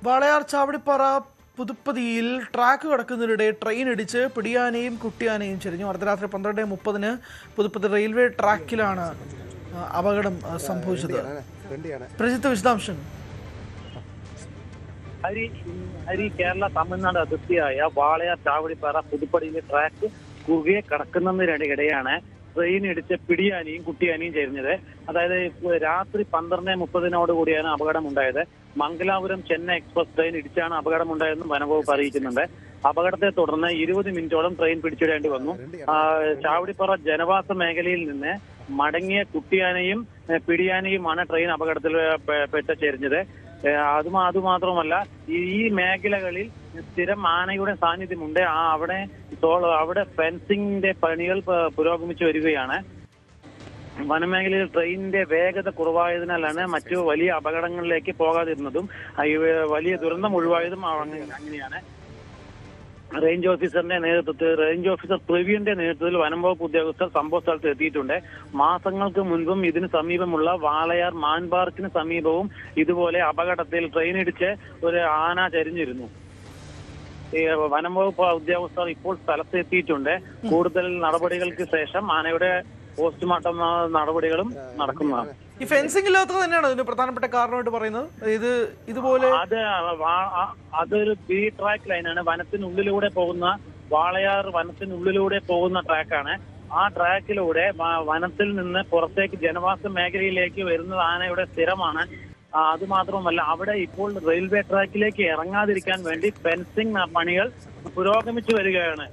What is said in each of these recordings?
Walayar ചാവടിപ്പാറ പുതുപ്പതിയിൽ track കടക്കുന്നതിനിടെ train ഇടിച്ച് പിടിയാനയും കുട്ടിയാനയും ചെരിഞ്ഞു. അർദ്ധരാത്രി 12:30 പുതുപ്പതി റെയിൽവേ ട്രാക്കിലാണ് അപകടം സംഭവിച്ചത്. പ്രജിത്ത് വിശദാംശം. കേരള തമിഴ്നാട് അതിർത്തിയായ വാളയാർ ചാവടിപ്പാറ പുതുപ്പടിയിലെ ട്രാക്ക് കുറുകെ കടക്കുന്നതിനിടെയാണ് ട്രെയിൻ ഇടിച്ച് പിടിയാനയും കുട്ടിയാനയും ചേരുന്നത്. അതായത് രാത്രി 12:30 കൂടിയാണ് അപകടം ഉണ്ടായത്. മംഗലാപുരം ചെന്നൈ എക്സ്പ്രസ് ട്രെയിൻ ഇടിച്ചാണ് അപകടമുണ്ടായതെന്നും വനംവകുപ്പ് അറിയിക്കുന്നുണ്ട്. അപകടത്തെ തുടർന്ന് 20 മിനിറ്റോളം ട്രെയിൻ പിടിച്ചിടേണ്ടി വന്നു. ചാവടിപ്പാറ ജനവാസ മേഖലയിൽ നിന്ന് മടങ്ങിയ കുട്ടിയാനയും പിടിയാനയുമാണ് ട്രെയിൻ അപകടത്തിൽ ചേരുന്നത്. അതുമാത്രമല്ല, ഈ മേഖലകളിൽ സ്ഥിരം ആനയുടെ സാന്നിധ്യമുണ്ട്. അവിടെ ഫെൻസിംഗിന്റെ പണികൾ പുരോഗമിച്ചു വരികയാണ്. വനമേഖലയിൽ ട്രെയിനിന്റെ വേഗത കുറവായതിനാലാണ് മറ്റു വലിയ അപകടങ്ങളിലേക്ക് പോകാതിരുന്നതും വലിയ ദുരന്തം ഒഴിവായതും അങ്ങനെയാണ്. റേഞ്ച് ഓഫീസർ പ്രവീണിന്റെ നേതൃത്വത്തിൽ വനംവകുപ്പ് ഉദ്യോഗസ്ഥർ സംഭവ സ്ഥലത്ത് എത്തിയിട്ടുണ്ട്. മാസങ്ങൾക്ക് മുൻപും ഇതിന് സമീപമുള്ള വാളയാർ മാൻ പാർക്കിന് സമീപവും ഇതുപോലെ അപകടത്തിൽ ട്രെയിൻ ഇടിച്ച് ഒരു ആന ചരിഞ്ഞിരുന്നു. വനംവകുപ്പ് ഉദ്യോഗസ്ഥർ ഇപ്പോൾ സ്ഥലത്ത് എത്തിയിട്ടുണ്ട്. കൂടുതൽ നടപടികൾക്ക് ശേഷം ആനയുടെ പോസ്റ്റ്മോർട്ടം നടപടികളും നടക്കുന്നതാണ്. ഈ ഫെൻസിംഗ് ഇല്ലാത്തത് തന്നെയാണ് ഇതിന് പ്രധാനപ്പെട്ട കാരണമായിട്ട് പറയുന്നത്. ഇതുപോലെ അതൊരു ബി ട്രാക്ക് ലൈനാണ്. വാളയാർ വനത്തിനുള്ളിലൂടെ പോകുന്ന ട്രാക്കാണ്. ആ ട്രാക്കിലൂടെ വനത്തിൽ നിന്ന് പുറത്തേക്ക് ജനവാസ മേഖലയിലേക്ക് വരുന്നത് ആനയുടെ സ്ഥിരമാണ്. അതുമാത്രമല്ല, അവിടെ ഇപ്പോൾ റെയിൽവേ ട്രാക്കിലേക്ക് ഇറങ്ങാതിരിക്കാൻ വേണ്ടി ഫെൻസിംഗ് പണികൾ പുരോഗമിച്ചു വരികയാണ്.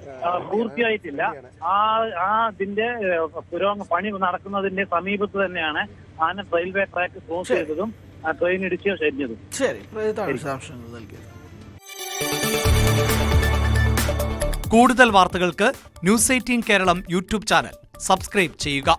പൂർത്തിയായിട്ടില്ല. അതിന്റെ പണി നടക്കുന്നതിന്റെ സമീപത്ത് തന്നെയാണ് ആന റെയിൽവേ ട്രാക്ക് ക്രോസ് ചെയ്തതും ട്രെയിൻ ഇടിച്ച് ചെരിഞ്ഞതും. കൂടുതൽ വാർത്തകൾക്ക് news 18 Keralam YouTube channel subscribe ചെയ്യുക.